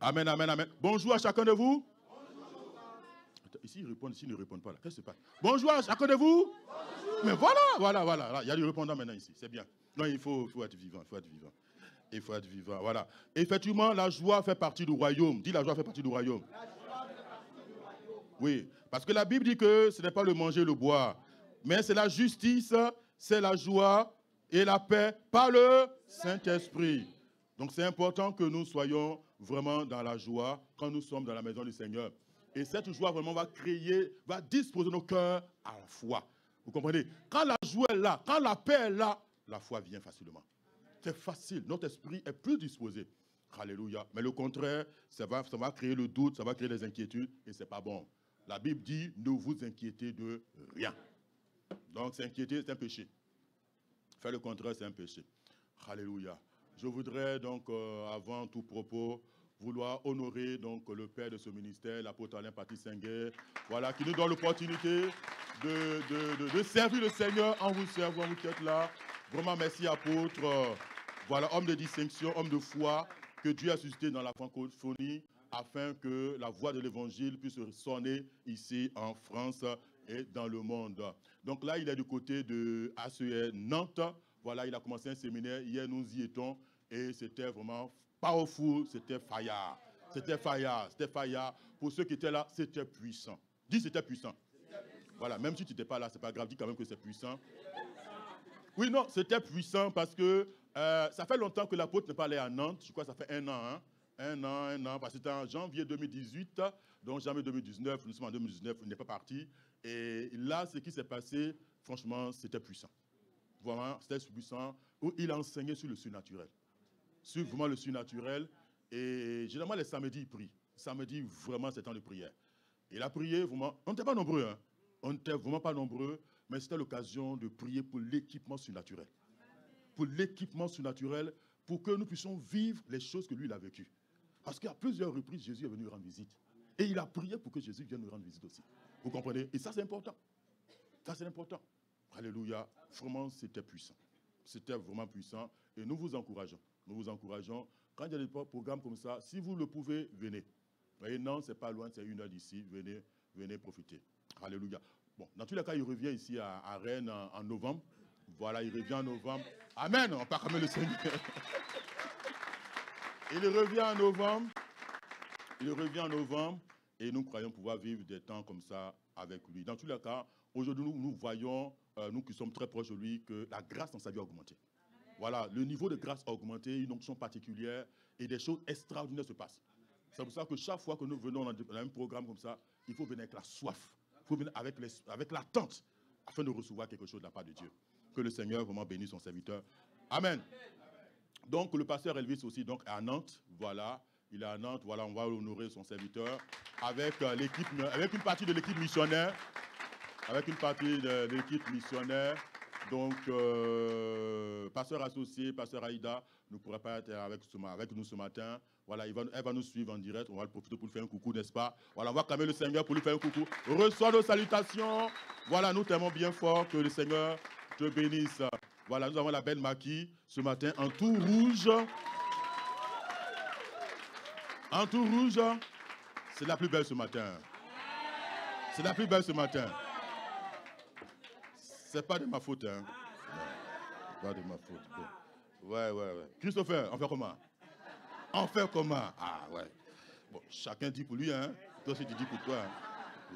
Amen, amen, amen. Bonjour à chacun de vous. Ici, ils répondent, ici, ils ne répondent pas. Qu'est-ce qui se passe? Bonjour à chacun de vous. Bonjour. Mais voilà. Il y a du répondant maintenant ici. C'est bien. Non, il faut être vivant. Il faut être vivant. Voilà. Effectivement, la joie fait partie du royaume. Dis, la joie fait partie du royaume. Oui, parce que la Bible dit que ce n'est pas le manger, le boire, mais c'est la justice, c'est la joie et la paix par le Saint-Esprit. Donc c'est important que nous soyons vraiment dans la joie quand nous sommes dans la maison du Seigneur. Et cette joie vraiment va disposer nos cœurs à la foi. Vous comprenez? Quand la joie est là, quand la paix est là, la foi vient facilement. C'est facile, notre esprit est plus disposé. Alléluia. Mais le contraire, ça va créer le doute, ça va créer des inquiétudes et ce n'est pas bon. La Bible dit, ne vous inquiétez de rien. Donc s'inquiéter, c'est un péché. Faire le contraire, c'est un péché. Alléluia. Je voudrais donc, avant tout propos, vouloir honorer donc le père de ce ministère, l'apôtre Alain Patrice Senguer, voilà, qui nous donne l'opportunité de servir le Seigneur en vous servant, vous qui êtes là. Vraiment, merci apôtre. Voilà, homme de distinction, homme de foi, que Dieu a suscité dans la francophonie, afin que la voix de l'évangile puisse sonner ici en France et dans le monde. Donc là, il est du côté de ACE Nantes. Voilà, il a commencé un séminaire. Hier, nous y étions et c'était vraiment powerful, c'était fire. C'était fire, c'était fire. Pour ceux qui étaient là, c'était puissant. Dis, c'était puissant. Voilà, même si tu n'étais pas là, c'est pas grave, dis quand même que c'est puissant. Oui, non, c'était puissant parce que ça fait longtemps que l'apôtre n'est pas allé à Nantes. Je crois que ça fait un an, hein. Un an, parce que c'était en janvier 2018, donc janvier 2019, nous sommes en 2019, il n'est pas parti. Et là, ce qui s'est passé, franchement, c'était puissant. Vraiment, c'était puissant, où il a enseigné sur le surnaturel. Sur vraiment le surnaturel. Et généralement, les samedis, il prie. Samedi, vraiment, c'est temps de prière. Il a prié, vraiment, on n'était pas nombreux, hein. On n'était vraiment pas nombreux, mais c'était l'occasion de prier pour l'équipement surnaturel. Pour l'équipement surnaturel, pour que nous puissions vivre les choses que lui, il a vécues. Parce qu'à plusieurs reprises, Jésus est venu rendre visite. Et il a prié pour que Jésus vienne nous rendre visite aussi. Vous comprenez? Et ça, c'est important. Ça, c'est important. Alléluia. Vraiment, c'était puissant. C'était vraiment puissant. Et nous vous encourageons. Nous vous encourageons. Quand il y a des programmes comme ça, si vous le pouvez, venez. Vous voyez, non, c'est pas loin, c'est 1 heure d'ici. Venez profiter. Alléluia. Bon, dans tous les cas, il revient ici à Rennes en novembre. Voilà, il revient en novembre. Amen. On peut acclamer le Seigneur. Il revient en novembre. Il revient en novembre. Et nous croyons pouvoir vivre des temps comme ça avec lui. Dans tous les cas, aujourd'hui, nous voyons, nous qui sommes très proches de lui, que la grâce dans sa vie a augmenté. Voilà, le niveau de grâce a augmenté, une onction particulière et des choses extraordinaires se passent. C'est pour ça que chaque fois que nous venons dans un programme comme ça, il faut venir avec la soif, il faut venir avec l'attente afin de recevoir quelque chose de la part de Dieu. Que le Seigneur vraiment bénisse son serviteur. Amen. Donc le pasteur Elvis aussi donc, est à Nantes, voilà. Il est à Nantes, voilà, on va honorer son serviteur avec l'équipe, avec une partie de l'équipe missionnaire. Avec une partie de l'équipe missionnaire. Donc, pasteur associé, pasteur Aïda, ne pourra pas être avec nous ce matin. Voilà, elle va nous suivre en direct. On va le profiter pour lui faire un coucou, n'est-ce pas? Voilà, on va clamer le Seigneur pour lui faire un coucou. Reçois nos salutations. Voilà, nous t'aimons bien fort. Que le Seigneur te bénisse. Voilà, nous avons la belle Maki ce matin en tout rouge. En tout rouge, c'est la plus belle ce matin. C'est la plus belle ce matin. C'est pas de ma faute, hein. Non, pas de ma faute. Bon. Ouais. Christopher, on fait comment? On fait comment? Ah, ouais. Bon, chacun dit pour lui, hein. Toi aussi, tu dis pour toi. Hein.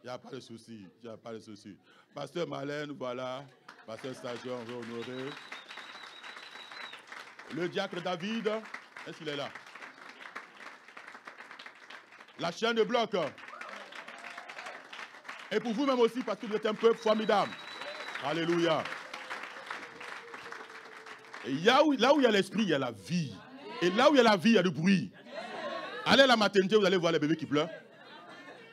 Il n'y a pas de souci. Il n'y a pas de souci. Pasteur Marlène, voilà. Pasteur Station, on veut honorer. Le diacre David, est-ce qu'il est là? La chaîne de bloc. Et pour vous-même aussi, parce que vous êtes un peuple formidable. Alléluia. Et là où il y a l'esprit, il y a la vie. Et là où il y a la vie, il y a du bruit. Allez à la maternité, vous allez voir les bébés qui pleurent.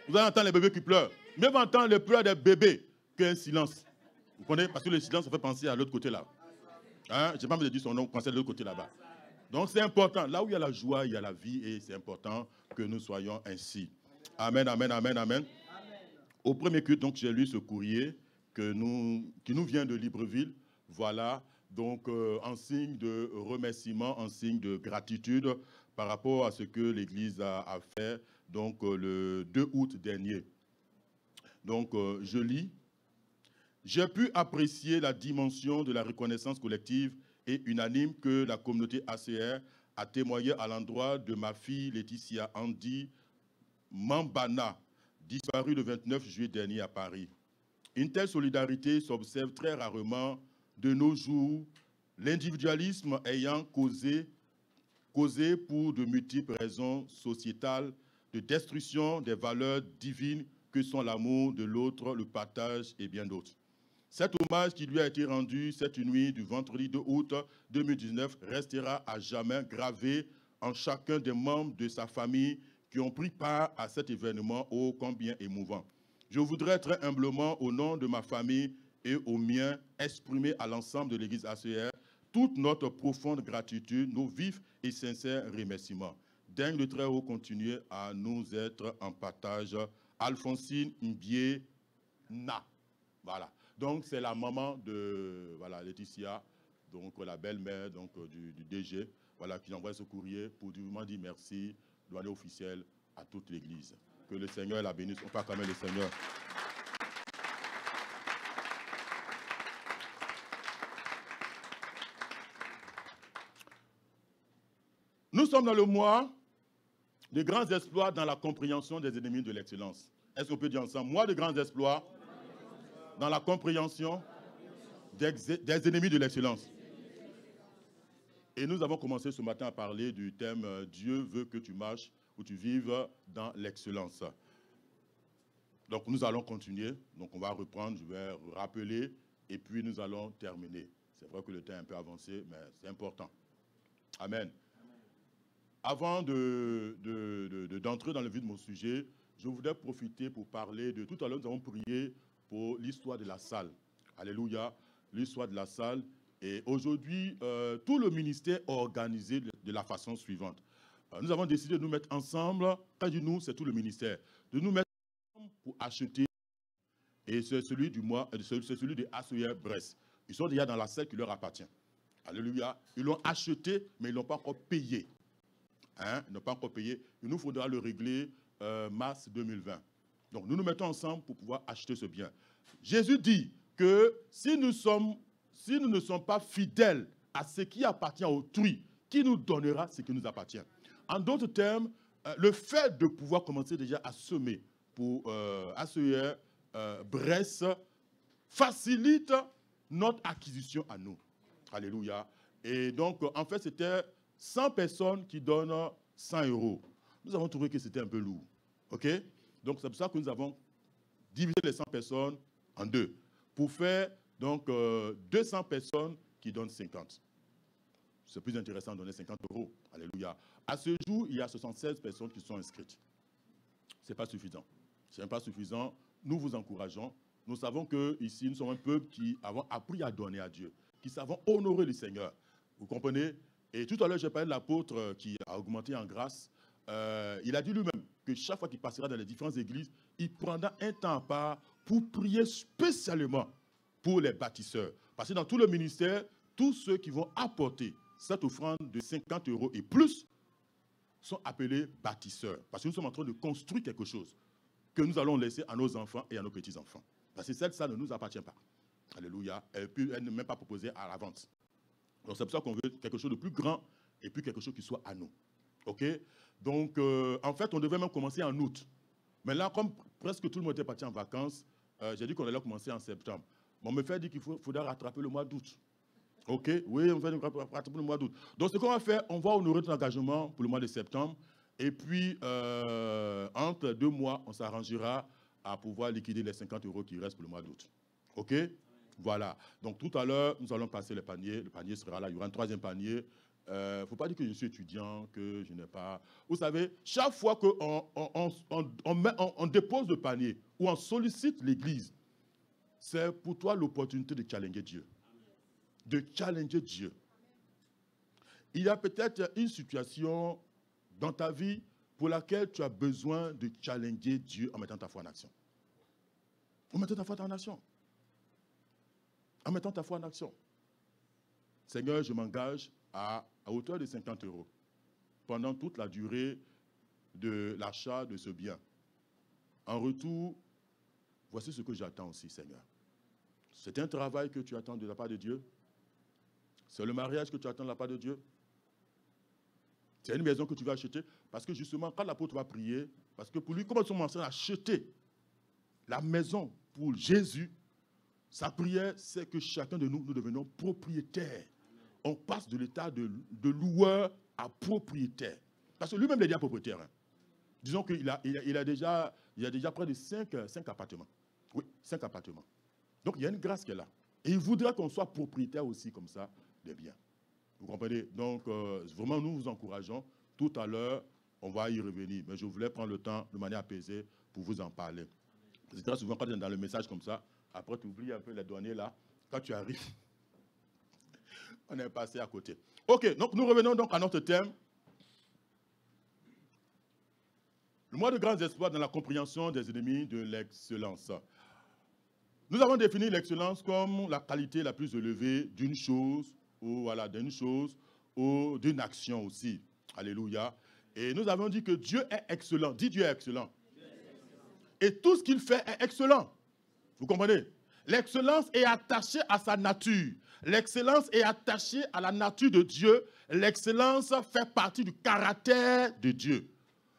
Vous allez entendre les bébés qui pleurent. Même entendre les pleurs des bébés qu'un silence. Vous connaissez? Parce que le silence, ça fait penser à l'autre côté là. Hein? Je n'ai pas envie de dire son nom, pensez à l'autre côté là-bas. Donc c'est important. Là où il y a la joie, il y a la vie. Et c'est important que nous soyons ainsi. Amen, amen, amen, amen. Au premier culte, donc, j'ai lu ce courrier qui nous vient de Libreville. Voilà, donc en signe de remerciement, en signe de gratitude par rapport à ce que l'Église a fait donc, le 2 août dernier. Donc, je lis. J'ai pu apprécier la dimension de la reconnaissance collective et unanime que la communauté ACR a témoigné à l'endroit de ma fille Laetitia Andy Mambana, disparue le 29 juillet dernier à Paris. Une telle solidarité s'observe très rarement de nos jours, l'individualisme ayant causé pour de multiples raisons sociétales de destruction des valeurs divines que sont l'amour de l'autre, le partage et bien d'autres. Cet hommage qui lui a été rendu cette nuit du vendredi 2 août 2019 restera à jamais gravé en chacun des membres de sa famille qui ont pris part à cet événement ô combien émouvant. Je voudrais très humblement, au nom de ma famille et au mien, exprimer à l'ensemble de l'Église ACR toute notre profonde gratitude, nos vifs et sincères remerciements. Daigne le Très-Haut continuer à nous être en partage. Alphonsine Mbié Na. Voilà. Donc, c'est la maman de Laetitia, donc la belle-mère du DG, voilà, qui envoie ce courrier pour vraiment dire merci de manière officielle à toute l'Église. Que le Seigneur la bénisse. On peut acclamer le Seigneur. Nous sommes dans le mois de grands exploits dans la compréhension des ennemis de l'excellence. Est-ce qu'on peut dire ensemble, mois de grands exploits dans la compréhension des ennemis de l'excellence. Et nous avons commencé ce matin à parler du thème « Dieu veut que tu marches ou tu vives dans l'excellence ». Donc nous allons continuer, donc on va reprendre, je vais rappeler, et puis nous allons terminer. C'est vrai que le temps est un peu avancé, mais c'est important. Amen. Avant d'entrer dans le vif de mon sujet, je voudrais profiter pour parler de... Tout à l'heure, nous avons prié pour l'histoire de la salle. Alléluia, l'histoire de la salle. Et aujourd'hui, tout le ministère est organisé de la façon suivante. Nous avons décidé de nous mettre ensemble, quand je dis nous, c'est tout le ministère, de nous mettre ensemble pour acheter. Et c'est celui du mois, c'est celui de ACR Brest. Ils sont déjà dans la salle qui leur appartient. Alléluia. Ils l'ont acheté, mais ils ne l'ont pas encore payé. Hein, ils n'ont pas encore payé. Il nous faudra le régler mars 2020. Donc nous nous mettons ensemble pour pouvoir acheter ce bien. Jésus dit que si nous ne sommes pas fidèles à ce qui appartient à autrui, qui nous donnera ce qui nous appartient? En d'autres termes, le fait de pouvoir commencer déjà à semer pour ACR Brest facilite notre acquisition à nous. Alléluia. Et donc, en fait, c'était 100 personnes qui donnent 100 €. Nous avons trouvé que c'était un peu lourd. OK? Donc, c'est pour ça que nous avons divisé les 100 personnes en deux pour faire donc 200 personnes qui donnent 50. C'est plus intéressant de donner 50 €. Alléluia. À ce jour, il y a 76 personnes qui sont inscrites. Ce n'est pas suffisant. Ce n'est pas suffisant. Nous vous encourageons. Nous savons qu'ici, nous sommes un peuple qui avons appris à donner à Dieu, qui savons honorer le Seigneur. Vous comprenez? Et tout à l'heure, j'ai parlé de l'apôtre qui a augmenté en grâce. Il a dit lui-même que chaque fois qu'il passera dans les différentes églises, il prendra un temps à part pour prier spécialement pour les bâtisseurs. Parce que dans tout le ministère, tous ceux qui vont apporter cette offrande de 50 € et plus sont appelés bâtisseurs. Parce que nous sommes en train de construire quelque chose que nous allons laisser à nos enfants et à nos petits-enfants. Parce que cette salle ne nous appartient pas. Alléluia. Elle n'est même pas proposée à la vente. Donc c'est pour ça qu'on veut quelque chose de plus grand et puis quelque chose qui soit à nous. OK? Donc, en fait, on devait même commencer en août. Mais là, comme presque tout le monde était parti en vacances, j'ai dit qu'on allait commencer en septembre. Mais on me fait dire qu'il faudra rattraper le mois d'août. OK? Oui, on va rattraper le mois d'août. Donc, ce qu'on va faire, on va honorer notre engagement pour le mois de septembre. Et puis, entre 2 mois, on s'arrangera à pouvoir liquider les 50 € qui restent pour le mois d'août. OK? Voilà. Donc, tout à l'heure, nous allons passer le panier. Le panier sera là. Il y aura un 3e panier. Il ne faut pas dire que je suis étudiant, que je n'ai pas... Vous savez, chaque fois qu'on on dépose le panier ou on sollicite l'Église, c'est pour toi l'opportunité de challenger Dieu. De challenger Dieu. Il y a peut-être une situation dans ta vie pour laquelle tu as besoin de challenger Dieu en mettant ta foi en action. En mettant ta foi en action. En mettant ta foi en action. Seigneur, je m'engage à hauteur de 50 €. pendant toute la durée de l'achat de ce bien. En retour, voici ce que j'attends aussi, Seigneur. C'est un travail que tu attends de la part de Dieu. C'est le mariage que tu attends de la part de Dieu. C'est une maison que tu vas acheter. Parce que justement, quand l'apôtre va prier, parce que pour lui, comme ils sont en train d'acheter la maison pour Jésus, sa prière, c'est que chacun de nous, nous devenons propriétaires. On passe de l'état de loueur à propriétaire. Parce que lui-même, il est déjà propriétaire. Hein. Disons qu'il a déjà près de 5 appartements. Oui, 5 appartements. Donc, il y a une grâce qui est là. Et il voudra qu'on soit propriétaire aussi, comme ça, des biens. Vous comprenez? Donc, vraiment, nous vous encourageons. Tout à l'heure, on va y revenir. Mais je voulais prendre le temps de manière apaisée pour vous en parler. C'est très souvent, quand tu es dans le message comme ça, après, tu oublies un peu les douaniers là. Quand tu arrives, on est passé à côté. OK, donc nous revenons donc à notre thème. Le mois de grands espoirs dans la compréhension des ennemis de l'excellence. Nous avons défini l'excellence comme la qualité la plus élevée d'une chose, ou voilà, d'une chose, ou d'une action aussi. Alléluia. Et nous avons dit que Dieu est excellent. Dis Dieu est excellent. Et tout ce qu'il fait est excellent. Vous comprenez? L'excellence est attachée à sa nature. L'excellence est attachée à la nature de Dieu. L'excellence fait partie du caractère de Dieu.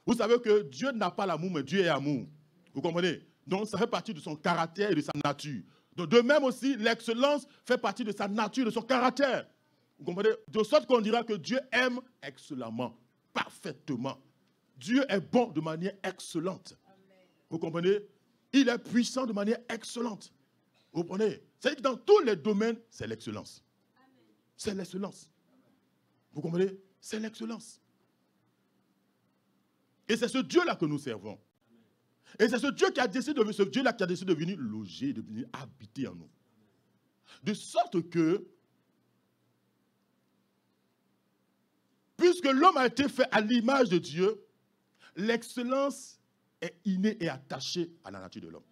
Vous savez que Dieu n'a pas l'amour, mais Dieu est amour. Vous comprenez? Donc, ça fait partie de son caractère et de sa nature. Donc, de même aussi, l'excellence fait partie de sa nature, de son caractère. Vous comprenez? De sorte qu'on dira que Dieu aime excellemment, parfaitement. Dieu est bon de manière excellente. Vous comprenez? Il est puissant de manière excellente. Vous comprenez? C'est-à-dire que dans tous les domaines, c'est l'excellence. C'est l'excellence. Vous comprenez? C'est l'excellence. Et c'est ce Dieu-là que nous servons. Et c'est ce Dieu qui a décidé de, ce Dieu-là qui a décidé de venir loger, de venir habiter en nous. De sorte que, puisque l'homme a été fait à l'image de Dieu, l'excellence est innée et attachée à la nature de l'homme.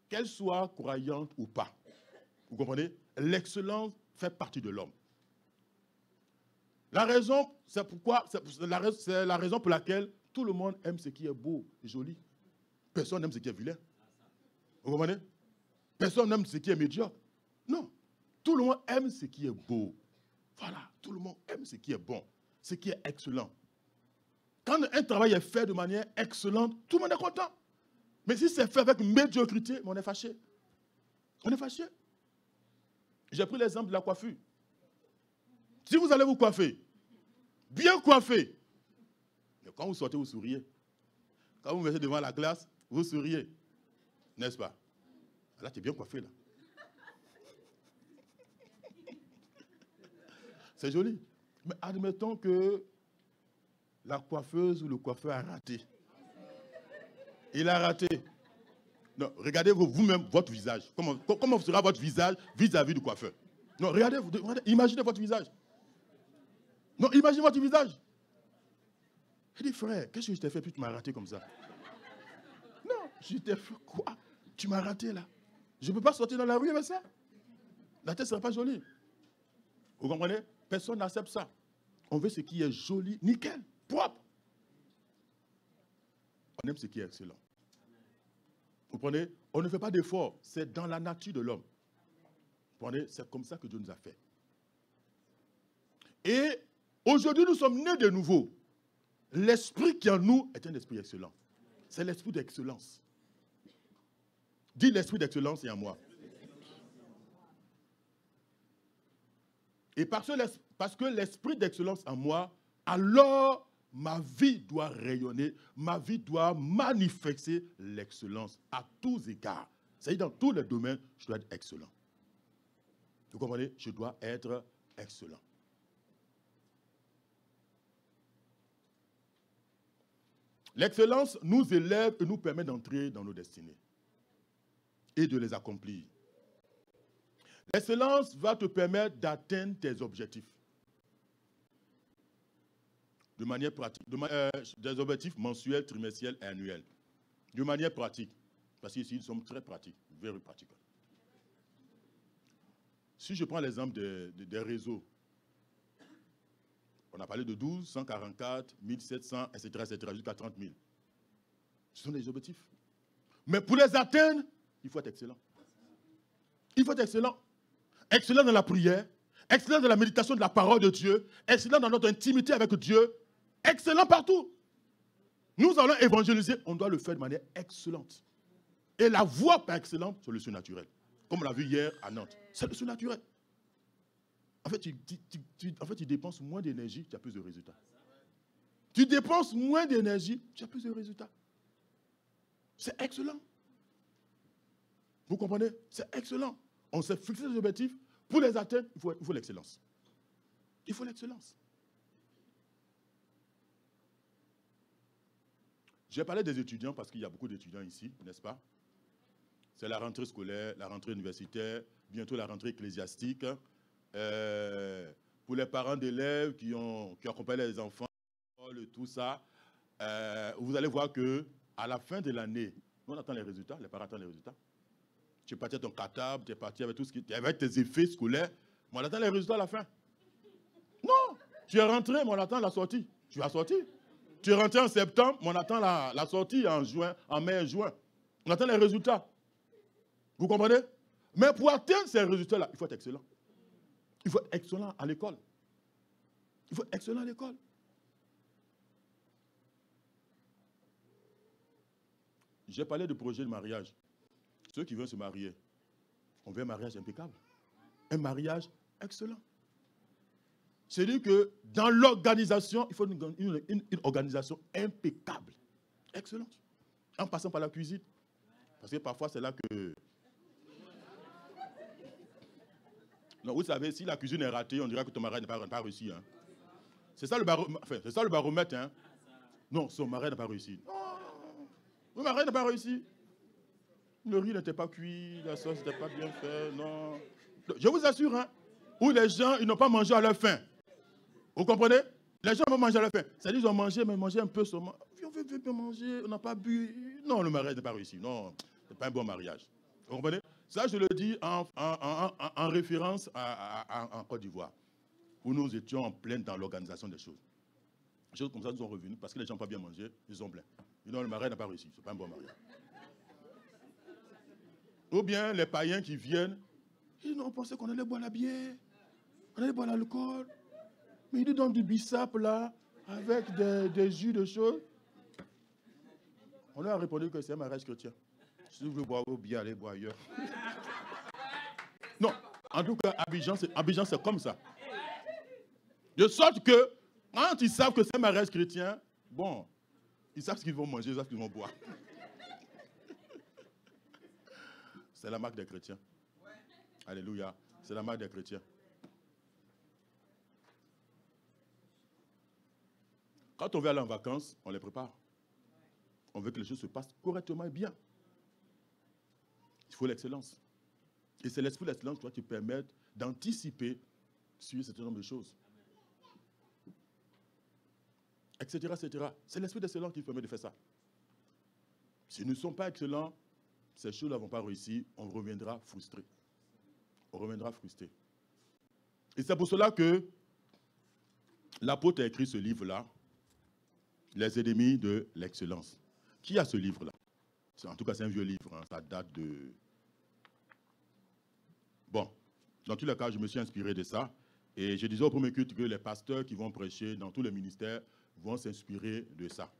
Qu'elle soit croyante ou pas. Vous comprenez? L'excellence fait partie de l'homme. La raison, c'est pourquoi, c'est la raison pour laquelle tout le monde aime ce qui est beau et joli. Personne n'aime ce qui est vilain. Vous comprenez? Personne n'aime ce qui est médiocre. Non. Tout le monde aime ce qui est beau. Voilà. Tout le monde aime ce qui est bon, ce qui est excellent. Quand un travail est fait de manière excellente, tout le monde est content. Mais si c'est fait avec médiocrité, on est fâché. On est fâché. J'ai pris l'exemple de la coiffure. Si vous allez vous coiffer, bien coiffé, mais quand vous sortez, vous souriez. Quand vous vous mettez devant la glace, vous souriez. N'est-ce pas? Là, tu es bien coiffé, là. C'est joli. Mais admettons que la coiffeuse ou le coiffeur a raté. Il a raté. Non, regardez vous-même votre visage. Comment sera votre visage vis-à-vis du coiffeur? Non, regardez, imaginez votre visage. Non, imaginez votre visage. Il dit, frère, qu'est-ce que je t'ai fait puis tu m'as raté comme ça? Non, je t'ai fait quoi? Tu m'as raté là. Je ne peux pas sortir dans la rue avec ça. La tête ne sera pas jolie. Vous comprenez? Personne n'accepte ça. On veut ce qui est joli, nickel, propre. On aime ce qui est excellent. Vous comprenez? On ne fait pas d'effort. C'est dans la nature de l'homme. Vous comprenez? C'est comme ça que Dieu nous a fait. Et aujourd'hui, nous sommes nés de nouveau. L'esprit qui en nous est un esprit excellent. C'est l'esprit d'excellence. Dis l'esprit d'excellence est en moi. Et parce que l'esprit d'excellence en moi, alors ma vie doit rayonner, ma vie doit manifester l'excellence à tous égards. C'est-à-dire dans tous les domaines, je dois être excellent. Vous comprenez? Je dois être excellent. L'excellence nous élève et nous permet d'entrer dans nos destinées et de les accomplir. L'excellence va te permettre d'atteindre tes objectifs de manière pratique, des objectifs mensuels, trimestriels et annuels. De manière pratique, parce qu'ici nous sommes très pratiques, very pratiques. Si je prends l'exemple des réseaux, On a parlé de 12, 144, 1700, etc., jusqu'à 30 000. Ce sont des objectifs. Mais pour les atteindre, il faut être excellent. Il faut être excellent. Excellent dans la prière, excellent dans la méditation de la parole de Dieu, excellent dans notre intimité avec Dieu, excellent partout. Nous allons évangéliser, on doit le faire de manière excellente. Et la voie par excellence, c'est le surnaturel. Comme on l'a vu hier à Nantes, c'est le surnaturel. En fait, tu dépenses moins d'énergie, tu as plus de résultats. Tu dépenses moins d'énergie, tu as plus de résultats. C'est excellent. Vous comprenez? C'est excellent. On s'est fixé des objectifs. Pour les atteindre, il faut l'excellence. Il faut l'excellence. J'ai parlé des étudiants parce qu'il y a beaucoup d'étudiants ici, n'est-ce pas? C'est la rentrée scolaire, la rentrée universitaire, bientôt la rentrée ecclésiastique. Pour les parents d'élèves qui accompagnent les enfants, tout ça, vous allez voir qu'à la fin de l'année, on attend les résultats, les parents attendent les résultats. Tu es parti à ton cartable, tu es parti avec tout ce qui avec tes effets scolaires, mais on attend les résultats à la fin. Non, tu es rentré, mais on attend la sortie. Tu as sorti. Tu es rentré en septembre, mais on attend la sortie en juin, en mai, juin. On attend les résultats. Vous comprenez? Mais pour atteindre ces résultats-là, il faut être excellent. Il faut être excellent à l'école. Il faut être excellent à l'école. J'ai parlé de projet de mariage. Ceux qui veulent se marier, on veut un mariage impeccable. Un mariage excellent. C'est-à-dire que dans l'organisation, il faut une organisation impeccable. Excellente. En passant par la cuisine. Parce que parfois, c'est là que... Non, vous savez, si la cuisine est ratée, on dirait que ton mariage n'a pas réussi. Hein. C'est ça le baromètre. Hein. Non, son mariage n'a pas réussi. Non, le mariage n'a pas réussi. Le riz n'était pas cuit, la sauce n'était pas bien faite, non. Je vous assure, hein, où les gens, ils n'ont pas mangé à leur faim. Vous comprenez? Les gens vont manger à leur faim. C'est-à-dire qu'ils ont mangé, mais mangé un peu seulement. On veut bien manger, on n'a pas bu. Non, le mariage n'a pas réussi. Non, ce n'est pas un bon mariage. Vous comprenez? Ça, je le dis en référence en Côte d'Ivoire, où nous étions en pleine dans l'organisation des choses. Les choses comme ça nous sont revenus parce que les gens n'ont pas bien mangé, ils ont plein. Et non, le mariage n'a pas réussi, ce n'est pas un bon mariage. Ou bien les païens qui viennent, ils ont pensé qu'on allait boire la bière, on allait boire l'alcool. Mais ils nous donnent du bissap là, avec des jus de choses. On leur a répondu que c'est un mariage chrétien. Si vous voulez boire vos bières, allez boire ailleurs. Non, en tout cas, Abidjan, c'est comme ça. De sorte que, quand ils savent que c'est un mariage chrétien, bon, ils savent ce qu'ils vont manger, ils savent ce qu'ils vont boire. C'est la marque des chrétiens. Alléluia. C'est la marque des chrétiens. Quand on veut aller en vacances, on les prépare. On veut que les choses se passent correctement et bien. Il faut l'excellence. Et c'est l'esprit de l'excellence qui doit te permettre d'anticiper sur un certain nombre de choses. Etc., etc. C'est l'esprit d'excellence qui permet de faire ça. Si nous ne sommes pas excellents, ces choses-là ne vont pas réussir, on reviendra frustré. On reviendra frustré. Et c'est pour cela que l'apôtre a écrit ce livre-là, Les ennemis de l'excellence. Qui a ce livre-là? En tout cas, c'est un vieux livre, hein, ça date de... Bon, dans tous les cas, je me suis inspiré de ça. Et je disais au premier culte que les pasteurs qui vont prêcher dans tous les ministères vont s'inspirer de ça.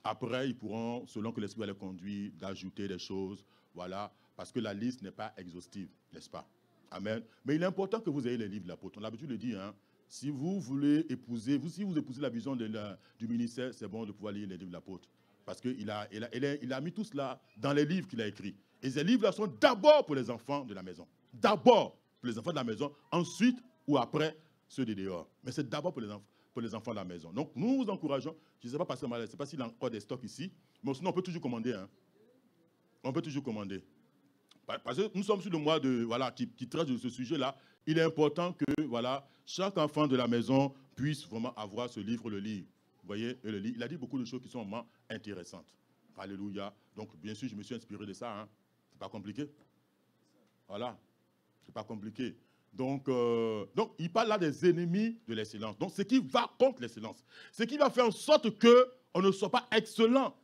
Après, ils pourront, selon que l'Esprit va les conduire, d'ajouter des choses, voilà, parce que la liste n'est pas exhaustive, n'est-ce pas? Amen. Mais il est important que vous ayez les livres de l'apôtre. On a l'habitude de dire, hein, si vous voulez épouser, si vous épousez la vision du ministère, c'est bon de pouvoir lire les livres de l'apôtre. Parce qu'il a mis tout cela dans les livres qu'il a écrits. Et ces livres-là sont d'abord pour les enfants de la maison. D'abord pour les enfants de la maison, ensuite ou après ceux de dehors. Mais c'est d'abord pour les enfants de la maison. Donc nous vous encourageons, je ne sais pas, Pasteur Malais, je ne sais pas s'il y a encore des stocks ici, mais sinon on peut toujours commander. Hein. On peut toujours commander. Parce que nous sommes sur le mois qui traite de ce sujet-là. Il est important que chaque enfant de la maison puisse vraiment avoir ce livre, le lire. Vous voyez, et le lire. Il a dit beaucoup de choses qui sont vraiment intéressantes. Alléluia. Donc, bien sûr, je me suis inspiré de ça. Hein. Ce n'est pas compliqué. Voilà. Ce n'est pas compliqué. Donc, il parle là des ennemis de l'excellence. Donc, ce qui va contre l'excellence. Ce qui va faire en sorte qu'on ne soit pas excellent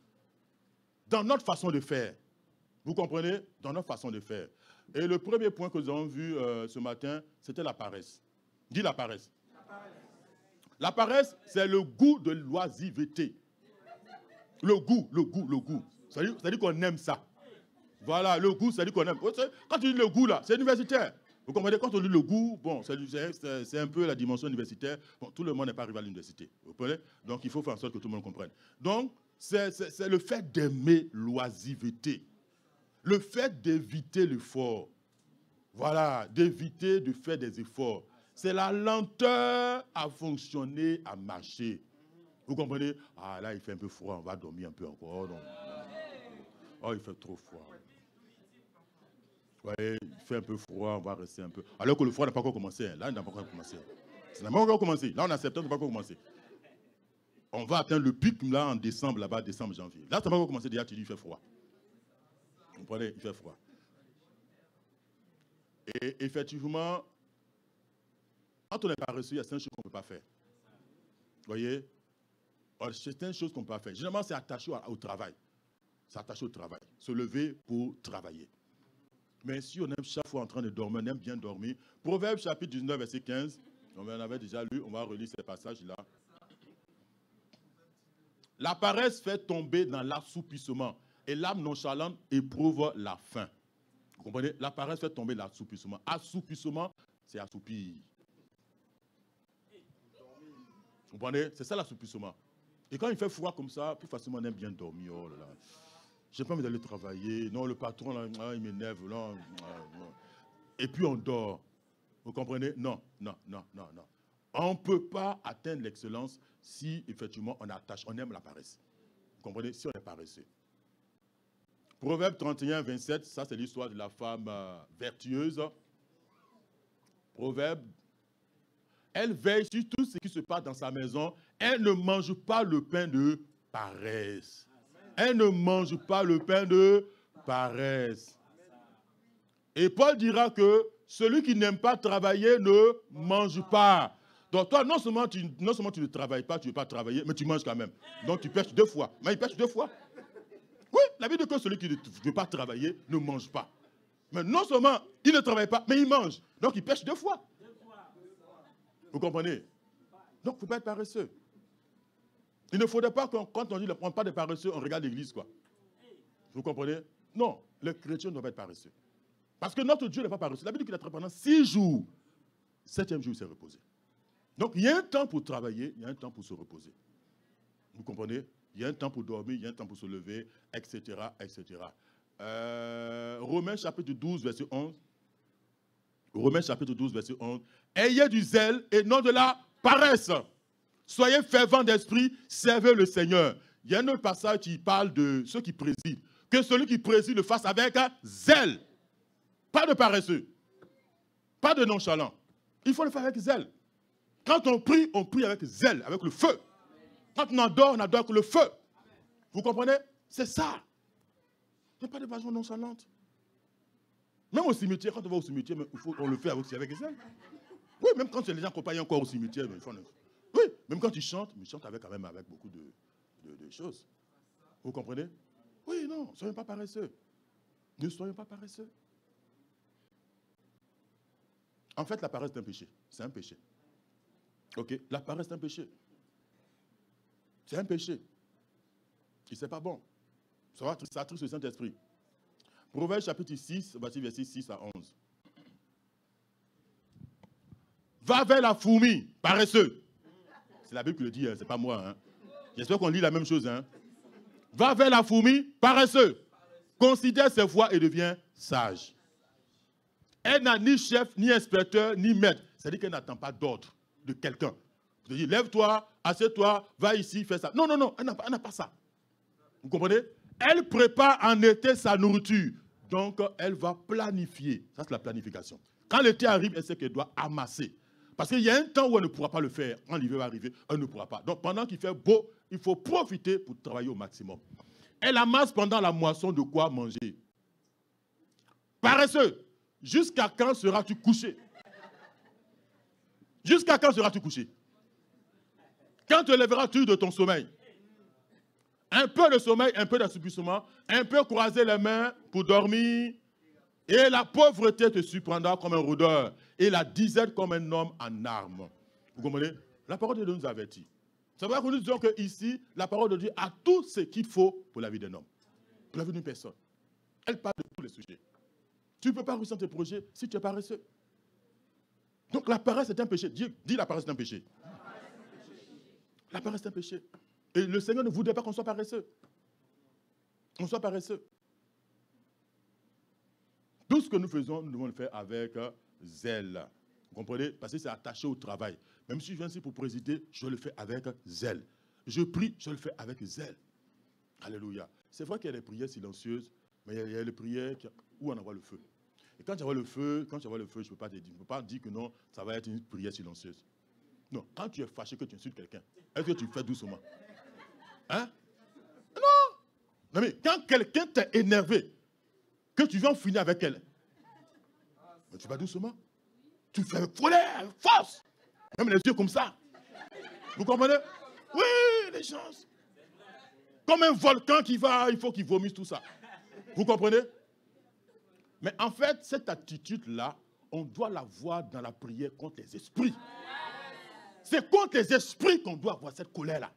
dans notre façon de faire. Vous comprenez? Dans notre façon de faire. Et le premier point que nous avons vu ce matin, c'était la paresse. Dis la paresse. La paresse, c'est le goût de l'oisiveté. Le goût. Ça veut dire qu'on aime ça. Voilà, le goût, ça veut dire qu'on aime. Quand tu dis le goût, là, c'est universitaire. Vous comprenez? Quand on dit le goût, bon, c'est un peu la dimension universitaire. Bon, tout le monde n'est pas arrivé à l'université. Vous comprenez? Donc, il faut faire en sorte que tout le monde comprenne. Donc, c'est le fait d'aimer l'oisiveté. Le fait d'éviter l'effort. Voilà, d'éviter de faire des efforts. C'est la lenteur à fonctionner, à marcher. Vous comprenez? Ah, là, il fait un peu froid, on va dormir un peu encore. Non. Oh, il fait trop froid. Ouais, il fait un peu froid, on va rester un peu. Alors que le froid n'a pas encore commencé. Là, il n'a pas encore commencé. Ça n'a pas encore commencé. Là, on a septembre, ça n'a pas encore commencé. On va atteindre le pic là en décembre, là-bas, décembre, janvier. Là, ça n'a pas encore commencé. Déjà, tu dis, il fait froid. Vous comprenez? Il fait froid. Et effectivement, quand on est paresseux, il y a certaines choses qu'on ne peut pas faire. Vous voyez? Certaines choses qu'on ne peut pas faire. Généralement, c'est attaché au travail. C'est attaché au travail. Se lever pour travailler. Mais si on aime chaque fois en train de dormir, on aime bien dormir. Proverbe chapitre 19, verset 15. On en avait déjà lu, on va relire ces passages-là. La paresse fait tomber dans l'assoupissement. Et l'âme nonchalante éprouve la faim. Vous comprenez? La paresse fait tomber l'assoupissement. Assoupissement, c'est assoupir. Vous comprenez? C'est ça l'assoupissement. Et quand il fait froid comme ça, plus facilement on aime bien dormir. Oh là là. Je n'ai pas envie d'aller travailler. Non, le patron, là, il m'énerve. Non. Et puis on dort. Vous comprenez? Non. On ne peut pas atteindre l'excellence si, effectivement, on aime la paresse. Vous comprenez? Si on est paresseux. Proverbe 31, 27, ça c'est l'histoire de la femme vertueuse. Proverbe, elle veille sur tout ce qui se passe dans sa maison. Elle ne mange pas le pain de paresse. Elle ne mange pas le pain de paresse. Et Paul dira que celui qui n'aime pas travailler ne mange pas. Donc toi, non seulement tu ne travailles pas, tu ne veux pas travailler, mais tu manges quand même. Donc tu pêches 2 fois. Mais il pêche 2 fois. Oui, la Bible dit que celui qui ne veut pas travailler ne mange pas. Mais non seulement il ne travaille pas, mais il mange. Donc il pêche 2 fois. Vous comprenez? Donc il ne faut pas être paresseux. Il ne faudrait pas quand on dit ne prends pas de paresseux, on regarde l'église, quoi. Vous comprenez? Non, les chrétiens ne doivent pas être paresseux. Parce que notre Dieu n'est pas paresseux. La Bible dit qu'il a travaillé pendant 6 jours. 7e jour, il s'est reposé. Donc il y a un temps pour travailler, il y a un temps pour se reposer. Vous comprenez? Il y a un temps pour dormir, il y a un temps pour se lever, etc. Romains chapitre 12, verset 11. Romains chapitre 12, verset 11. Ayez du zèle et non de la paresse. Soyez fervents d'esprit, servez le Seigneur. Il y a un autre passage qui parle de ceux qui président. Que celui qui préside le fasse avec zèle. Pas de paresseux. Pas de nonchalant. Il faut le faire avec zèle. Quand on prie avec zèle, avec le feu. Quand on adore avec le feu. Vous comprenez? C'est ça. Il n'y a pas de façon nonchalante. Même au cimetière, quand on va au cimetière, on le fait aussi avec zèle. Oui, même quand les gens accompagnent encore au cimetière, mais il faut... Oui, même quand tu chantes, mais chante quand même avec beaucoup de choses. Vous comprenez? Oui, non, ne soyons pas paresseux. Ne soyons pas paresseux. En fait, la paresse est un péché. C'est un péché. Ok? La paresse est un péché. C'est un péché. Et ce n'est pas bon. Ça attriste le Saint-Esprit. Proverbe chapitre 6, verset 6 à 11. Va vers la fourmi, paresseux. C'est la Bible qui le dit, hein, ce n'est pas moi. Hein. J'espère qu'on lit la même chose. Hein. Va vers la fourmi, paresseux. Considère ses voies et deviens sage. Elle n'a ni chef, ni inspecteur, ni maître. C'est-à-dire qu'elle n'attend pas d'ordre de quelqu'un. Je dis, lève-toi, assieds-toi, va ici, fais ça. Non, elle n'a pas ça. Vous comprenez? Elle prépare en été sa nourriture. Donc, elle va planifier. Ça, c'est la planification. Quand l'été arrive, elle sait qu'elle doit amasser. Parce qu'il y a un temps où elle ne pourra pas le faire. Quand l'hiver va arriver, elle ne pourra pas. Donc, pendant qu'il fait beau, il faut profiter pour travailler au maximum. Elle amasse pendant la moisson de quoi manger. Paresseux, jusqu'à quand seras-tu couché? Jusqu'à quand seras-tu couché? Quand te lèveras-tu de ton sommeil? Un peu de sommeil, un peu d'assouplissement, un peu croiser les mains pour dormir. Et la pauvreté te surprendra comme un rôdeur. Et la disette comme un homme en armes. Vous comprenez? La parole de Dieu nous avertit. C'est vrai que nous disons qu'ici, la parole de Dieu a tout ce qu'il faut pour la vie d'un homme. Pour la vie d'une personne. Elle parle de tous les sujets. Tu ne peux pas réussir tes projets si tu es paresseux. Donc la paresse est un péché. Dis la paresse est un péché. La paresse est un péché. Et le Seigneur ne voudrait pas qu'on soit paresseux. On soit paresseux. Tout ce que nous faisons, nous devons le faire avec zèle. Vous comprenez? Parce que c'est attaché au travail. Même si je viens ici pour présider, je le fais avec zèle. Je prie, je le fais avec zèle. Alléluia. C'est vrai qu'il y a des prières silencieuses, mais il y a les prières où on envoie le feu. Et quand tu envoies le feu, je ne peux pas dire que non, ça va être une prière silencieuse. Non, quand tu es fâché que tu insultes quelqu'un, est-ce que tu fais doucement? Hein? Non! Non, mais quand quelqu'un t'est énervé, que tu viens en finir avec elle, mais tu vas doucement. Tu fais colère, force. Même les yeux comme ça. Vous comprenez? Oui, les gens. Comme un volcan qui va, il faut qu'il vomisse tout ça. Vous comprenez? Mais en fait, cette attitude-là, on doit la voir dans la prière contre les esprits. C'est contre les esprits qu'on doit avoir cette colère-là.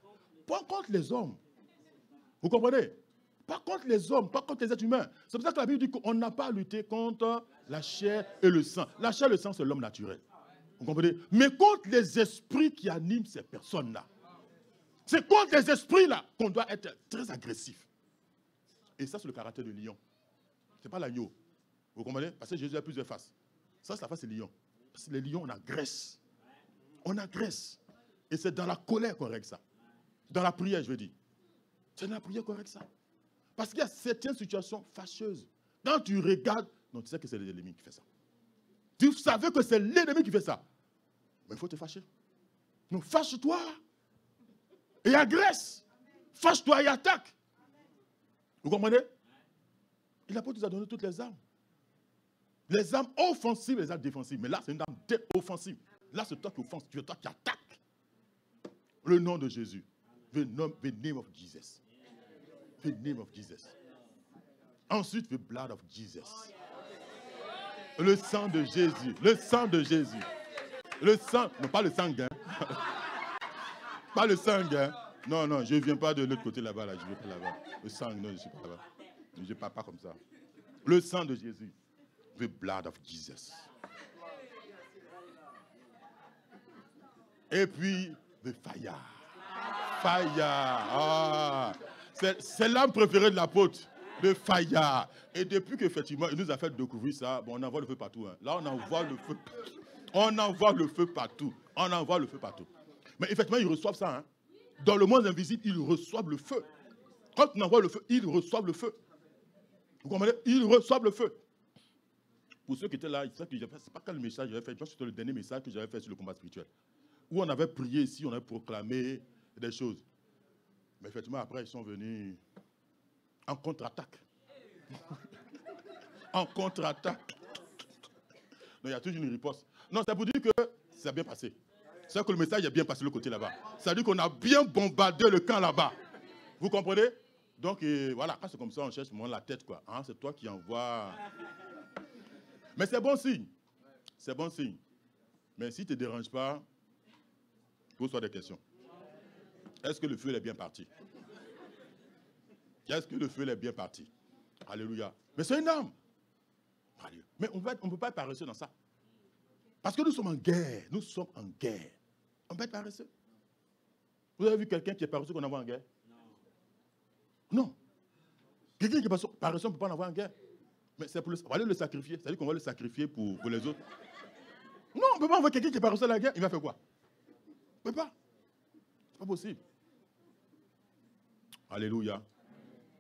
Pas contre les hommes. Vous comprenez? Pas contre les hommes, pas contre les êtres humains. C'est pour ça que la Bible dit qu'on n'a pas à lutter contre la chair et le sang. La chair et le sang, c'est l'homme naturel. Vous comprenez? Mais contre les esprits qui animent ces personnes-là. C'est contre les esprits-là qu'on doit être très agressif. Et ça, c'est le caractère de lion. Ce n'est pas l'agneau. Vous comprenez? Parce que Jésus a plusieurs faces. Ça, c'est la face des lions. Parce que les lions, on agresse. On agresse. Et c'est dans la colère qu'on règle ça. Dans la prière, je veux dire. C'est dans la prière qu'on règle ça. Parce qu'il y a certaines situations fâcheuses. Quand tu regardes, non, tu sais que c'est l'ennemi qui fait ça. Tu savais que c'est l'ennemi qui fait ça. Mais il faut te fâcher. Non, fâche-toi. Et agresse. Fâche-toi et attaque. Vous comprenez? Il n'a pas nous a donné toutes les armes. Les armes offensives et les armes défensives. Mais là, c'est une arme offensive. Là, c'est toi qui offenses. Tu es toi qui attaques. Le nom de Jésus. The name of Jesus. The name of Jesus. Ensuite, the blood of Jesus. Le sang de Jésus. Le sang de Jésus. Le sang, non pas le sanguin. Pas le sanguin. Non, non, je ne viens pas de l'autre côté là-bas. Là. Je ne vais pas là-bas. Le sang, non, je ne suis pas là-bas. Je ne parle pas comme ça. Le sang de Jésus. The blood of Jesus. Et puis, the fire. Fire. Ah. C'est l'âme préférée de l'apôtre. Le fire. Et depuis qu'effectivement, il nous a fait découvrir ça, bon, on envoie le feu partout. Hein. Là, on envoie le feu. On envoie le feu partout. On envoie le feu partout. Mais effectivement, ils reçoivent ça. Hein. Dans le monde invisible, ils reçoivent le feu. Quand on envoie le feu, ils reçoivent le feu. Vous comprenez? Ils reçoivent le feu. Pour ceux qui étaient là, c'est pas quel message j'avais fait. Je pense que c'était le dernier message que j'avais fait sur le combat spirituel. Où on avait prié ici, on avait proclamé des choses. Mais effectivement, après, ils sont venus en contre-attaque. En contre-attaque. Non, il y a toujours une riposte. Non, c'est pour dire que ça a bien passé. C'est que le message a bien passé le côté là-bas. Ça veut dire qu'on a bien bombardé le camp là-bas. Vous comprenez? Donc, voilà, quand c'est comme ça, on cherche la tête, quoi. Hein, c'est toi qui envoies. Mais c'est bon signe. C'est bon signe. Mais si tu ne te déranges pas, pose-toi des questions. Est-ce que le feu est bien parti? Est-ce que le feu est bien parti? Alléluia. Mais c'est une arme. Mais on ne peut pas être paresseux dans ça. Parce que nous sommes en guerre. Nous sommes en guerre. On peut être paresseux. Vous avez vu quelqu'un qui est paresseux qu'on envoie en guerre? Non. Quelqu'un qui est paresseux, on ne peut pas l'envoyer en guerre. Mais c'est pour on va aller le sacrifier. C'est-à-dire qu'on va le sacrifier pour les autres. Non, on ne peut pas envoyer quelqu'un qui est paresseux à la guerre. Il va faire quoi? On ne peut pas. C'est pas possible. Alléluia.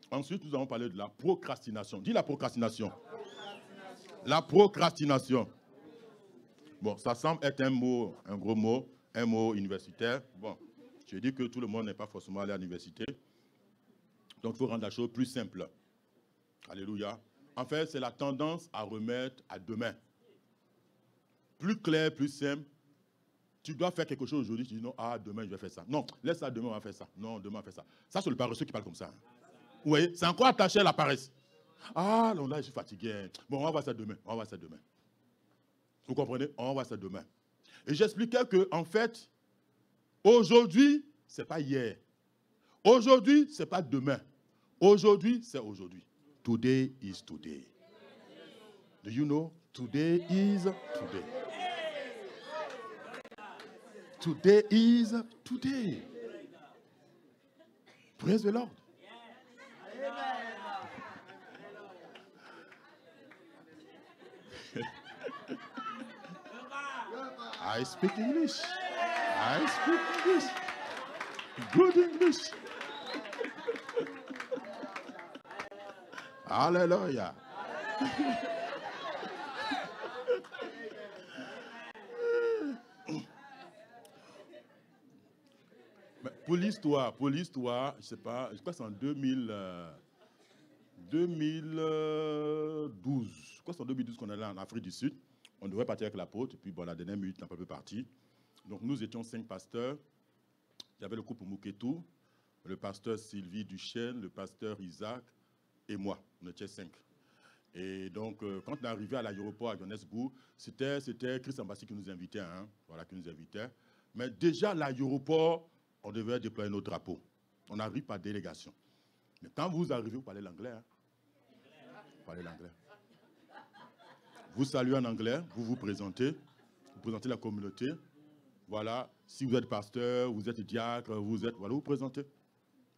Ensuite, nous allons parler de la procrastination. Dis la procrastination. La procrastination. Bon, ça semble être un mot, un gros mot, un mot universitaire. Bon, je dis que tout le monde n'est pas forcément allé à l'université. Donc, il faut rendre la chose plus simple. Alléluia. En fait, c'est la tendance à remettre à demain. Plus clair, plus simple. tu dois faire quelque chose aujourd'hui, tu dis non, ah, demain je vais faire ça. Non, laisse ça, demain on va faire ça. Non, demain on va faire ça. Ça, c'est le paresseux qui parle comme ça. Hein. Vous voyez, c'est encore attaché à la paresse. Ah, non, là, je suis fatigué. Bon, on va voir ça demain. On va voir ça demain. Vous comprenez? On va voir ça demain. Et j'expliquais que, en fait, aujourd'hui, ce n'est pas hier. Aujourd'hui, ce n'est pas demain. Aujourd'hui, c'est aujourd'hui. Today is today. Do you know? Today is today. Today is today. Praise the Lord. I speak English. I speak English. Good English. Hallelujah. Pour l'histoire, je ne sais pas, je crois que c'est en 2012. Je crois que c'est en 2012 qu'on est là en Afrique du Sud. On devrait partir avec l'apôtre, et puis bon, la dernière minute, on n'a pas pu partir. Donc nous étions 5 pasteurs. Il y avait le couple Mouketou, le pasteur Sylvie Duchesne, le pasteur Isaac et moi. On était 5. Et donc, quand on est arrivé à l'aéroport à Johannesburg, c'était Christian Bassi qui nous invitait. Hein, voilà, qui nous invitait. Mais déjà à l'aéroport, on devait déployer nos drapeaux. On arrive par délégation. Mais quand vous arrivez, vous parlez l'anglais. Hein? Vous parlez l'anglais. Vous saluez en anglais, vous présentez la communauté. Voilà, si vous êtes pasteur, vous êtes diacre, voilà, vous présentez.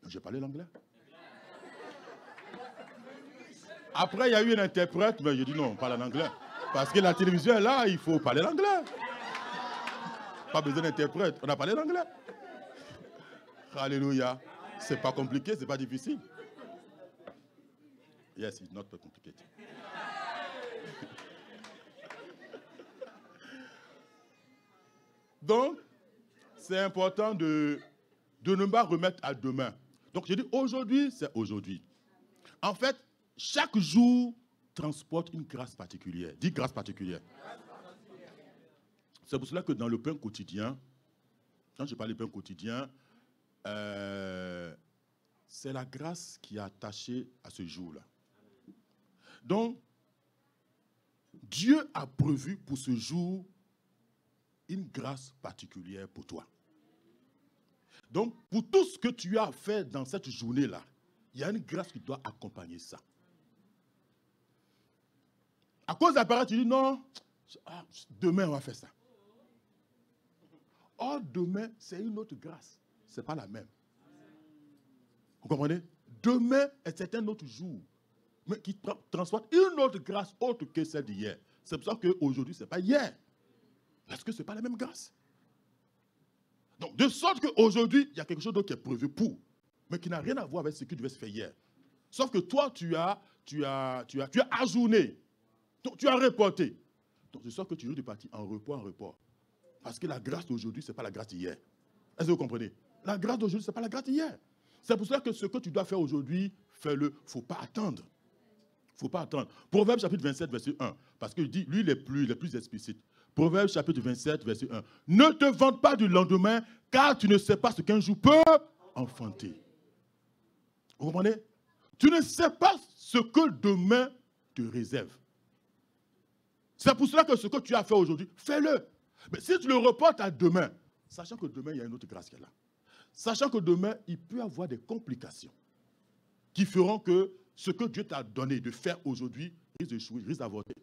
J'ai parlé l'anglais. Après, il y a eu un interprète, mais j'ai dit non, on parle en anglais. Parce que la télévision est là, il faut parler l'anglais. Pas besoin d'interprète, on a parlé l'anglais. Alléluia. C'est pas compliqué, c'est pas difficile. Yes, it's not complicated. Donc, c'est important de ne pas remettre à demain. Donc, je dis aujourd'hui, c'est aujourd'hui. En fait, chaque jour transporte une grâce particulière. Dis grâce particulière. C'est pour cela que dans le pain quotidien, quand je parle du pain quotidien, c'est la grâce qui est attachée à ce jour-là. Donc, Dieu a prévu pour ce jour une grâce particulière pour toi. Donc, pour tout ce que tu as fait dans cette journée-là, il y a une grâce qui doit accompagner ça. À cause de la parole, tu dis non, demain on va faire ça. Or, demain, c'est une autre grâce. Ce n'est pas la même. Vous comprenez? Demain, c'est un autre jour, mais qui transporte une autre grâce autre que celle d'hier. C'est pour ça qu'aujourd'hui, ce n'est pas hier. Parce que ce n'est pas la même grâce. Donc, de sorte qu'aujourd'hui, il y a quelque chose d'autre qui est prévu pour, mais qui n'a rien à voir avec ce qui devait se faire hier. Sauf que toi, tu as ajourné. Donc, tu as reporté. Donc, de sorte que tu es parti en report. Parce que la grâce d'aujourd'hui, ce n'est pas la grâce d'hier. Est-ce que vous comprenez? La grâce d'aujourd'hui, ce n'est pas la grâce d'hier. C'est pour ça que ce que tu dois faire aujourd'hui, fais-le. Il ne faut pas attendre. Il ne faut pas attendre. Proverbe chapitre 27, verset 1. Parce qu'il dit, lui, il est plus explicite. Proverbe chapitre 27, verset 1. Ne te vante pas du lendemain, car tu ne sais pas ce qu'un jour peut enfanter. Vous comprenez? Tu ne sais pas ce que demain te réserve. C'est pour cela que ce que tu as fait aujourd'hui, fais-le. Mais si tu le reportes à demain, sachant que demain, il y a une autre grâce qui est là. Sachant que demain, il peut y avoir des complications qui feront que ce que Dieu t'a donné de faire aujourd'hui risque d'échouer, risque d'avorter.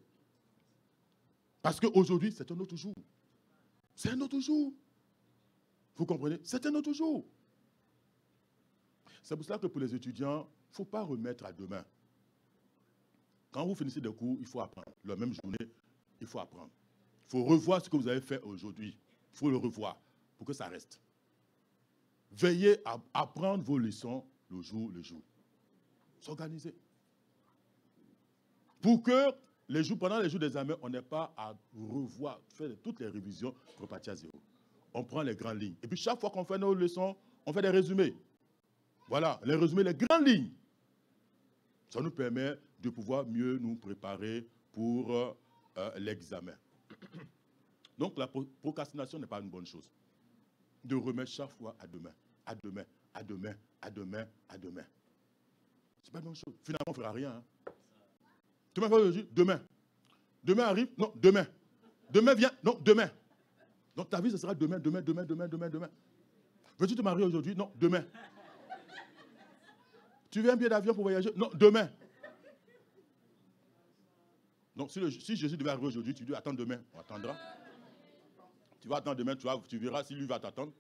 Parce qu'aujourd'hui, c'est un autre jour. C'est un autre jour. Vous comprenez? C'est un autre jour. C'est pour cela que pour les étudiants, il ne faut pas remettre à demain. Quand vous finissez des cours, il faut apprendre. La même journée, il faut apprendre. Il faut revoir ce que vous avez fait aujourd'hui. Il faut le revoir pour que ça reste. Veillez à apprendre vos leçons le jour. S'organiser. Pour que pendant les jours des examens, on n'ait pas à revoir, faire toutes les révisions pour repartir à zéro. On prend les grandes lignes. Et puis chaque fois qu'on fait nos leçons, on fait des résumés. Voilà, les résumés, les grandes lignes. Ça nous permet de pouvoir mieux nous préparer pour l'examen. Donc la procrastination n'est pas une bonne chose. De remettre chaque fois à demain, à demain, à demain, à demain, à demain. Ce n'est pas une bonne chose. Finalement, on ne fera rien. Hein. Tu m'as fait aujourd'hui, demain. Demain arrive, non, demain. Demain vient, non, demain. Donc ta vie, ce sera demain, demain, demain, demain, demain, demain. Veux-tu te marier aujourd'hui? Non, demain. Tu veux un billet d'avion pour voyager? Non, demain. Donc si Jésus devait arriver aujourd'hui, tu dis attends demain. On attendra. Tu vas attendre demain, tu verras si lui va t'attendre.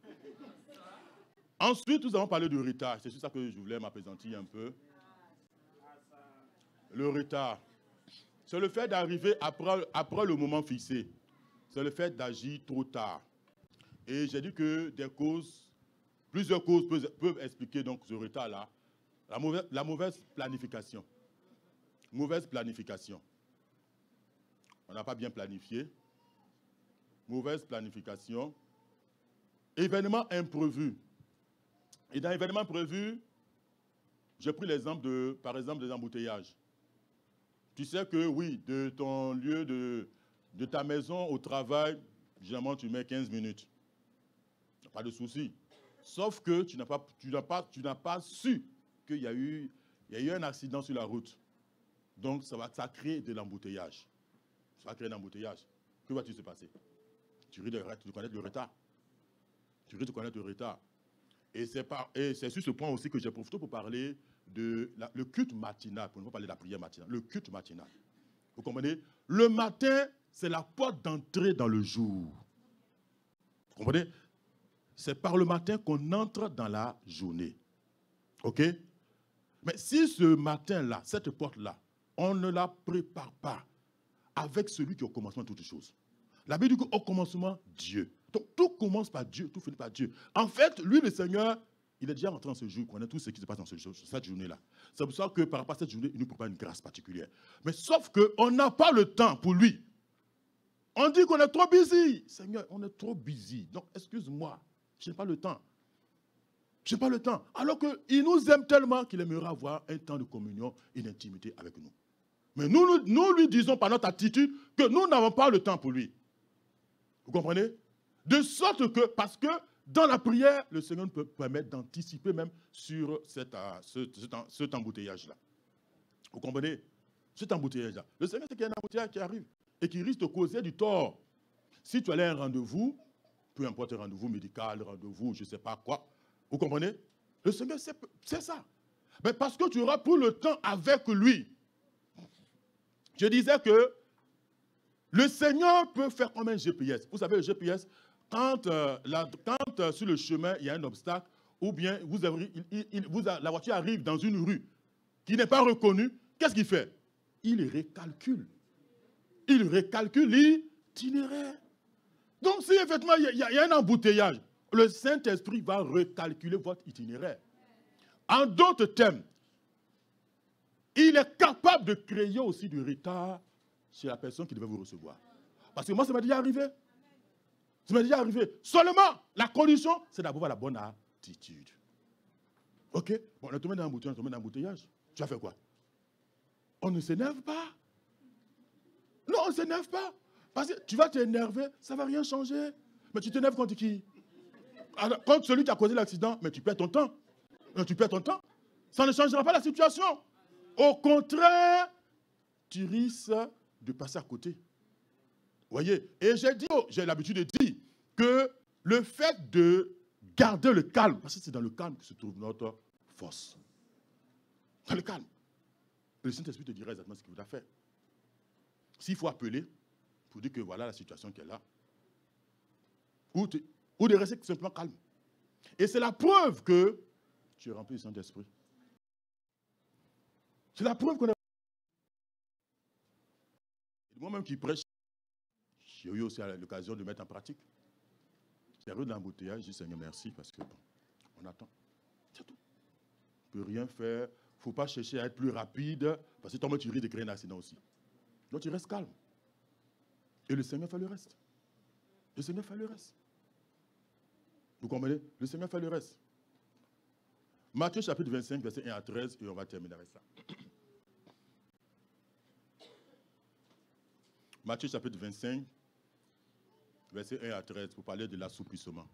Ensuite, nous allons parler de retard. C'est sur ça que je voulais m'appesantir un peu. Le retard. C'est le fait d'arriver après le moment fixé. C'est le fait d'agir trop tard. Et j'ai dit que plusieurs causes peuvent expliquer donc ce retard-là. La mauvaise planification. Mauvaise planification. On n'a pas bien planifié. Mauvaise planification. Événement imprévu. Et dans l'événement imprévu, j'ai pris l'exemple par exemple, des embouteillages. Tu sais que oui, de ton lieu, de ta maison au travail, généralement tu mets 15 minutes. Pas de souci. Sauf que tu n'as pas su qu'il y a eu un accident sur la route. Donc ça crée de l'embouteillage. Ça va créer un embouteillage. Que va-t-il se passer? Tu risques de connaître le retard. Tu risques de connaître le retard. Et c'est sur ce point aussi que j'ai profité pour parler le culte matinal, pour ne pas parler de la prière matinale, le culte matinal. Vous comprenez? Le matin, c'est la porte d'entrée dans le jour. Vous comprenez? C'est par le matin qu'on entre dans la journée. OK? Mais si ce matin-là, cette porte-là, on ne la prépare pas avec celui qui est au commencement de toutes choses. La Bible dit qu'au commencement, Dieu. Donc tout commence par Dieu, tout finit par Dieu. En fait, lui, le Seigneur, il est déjà rentré dans ce jour, il connaît tout ce qui se passe dans cette journée-là. C'est pour ça que par rapport à cette journée, il nous prépare une grâce particulière. Mais sauf qu'on n'a pas le temps pour lui. On dit qu'on est trop busy. Seigneur, on est trop busy. Donc excuse-moi, je n'ai pas le temps. Je n'ai pas le temps. Alors qu'il nous aime tellement qu'il aimerait avoir un temps de communion et d'intimité avec nous. Mais nous lui disons par notre attitude que nous n'avons pas le temps pour lui. Vous comprenez? De sorte que, parce que dans la prière, le Seigneur peut permettre d'anticiper même sur cet embouteillage-là. Vous comprenez? Cet embouteillage-là. Le Seigneur sait qu'il y a un embouteillage qui arrive et qui risque de causer du tort. Si tu allais à un rendez-vous, peu importe un rendez-vous médical, rendez-vous, je ne sais pas quoi, vous comprenez? Le Seigneur c'est ça. Mais parce que tu auras pris le temps avec lui. Je disais que le Seigneur peut faire comme un GPS. Vous savez, le GPS, quand sur le chemin, il y a un obstacle, ou bien la voiture arrive dans une rue qui n'est pas reconnue, qu'est-ce qu'il fait? Il recalcule. Il recalcule l'itinéraire. Donc, si effectivement il y a un embouteillage, le Saint-Esprit va recalculer votre itinéraire. En d'autres termes, il est capable de créer aussi du retard chez la personne qui devait vous recevoir. Parce que moi, ça m'est déjà arrivé. Ça m'est déjà arrivé. Seulement, la condition, c'est d'avoir la bonne attitude. OK? Bon, on est tombé dans un embouteillage. Tu as fait quoi? On ne s'énerve pas. Non, on ne s'énerve pas. Parce que tu vas t'énerver, ça ne va rien changer. Mais tu t'énerves contre qui? Alors, contre celui qui a causé l'accident, mais tu perds ton temps. Tu perds ton temps. Ça ne changera pas la situation. Au contraire, tu risques de passer à côté. Vous voyez? Et j'ai l'habitude de dire que le fait de garder le calme, parce que c'est dans le calme que se trouve notre force. Dans le calme. Le Saint-Esprit te dira exactement ce qu'il faut faire. S'il faut appeler pour dire que voilà la situation qui est là, ou de rester simplement calme. Et c'est la preuve que tu es rempli du Saint-Esprit. C'est la preuve qu'on est. Moi-même qui prêche, j'ai eu aussi l'occasion de mettre en pratique. J'ai arrivé dans l'embouteillage, j'ai dit Seigneur merci parce que bon, on attend. C'est tout. On ne peut rien faire. Il ne faut pas chercher à être plus rapide parce que toi, tu risques de créer un accident aussi. Donc tu restes calme. Et le Seigneur fait le reste. Le Seigneur fait le reste. Vous comprenez? Le Seigneur fait le reste. Matthieu chapitre 25, verset 1 à 13, et on va terminer avec ça. Matthieu chapitre 25, versets 1 à 13, pour parler de l'assoupissement.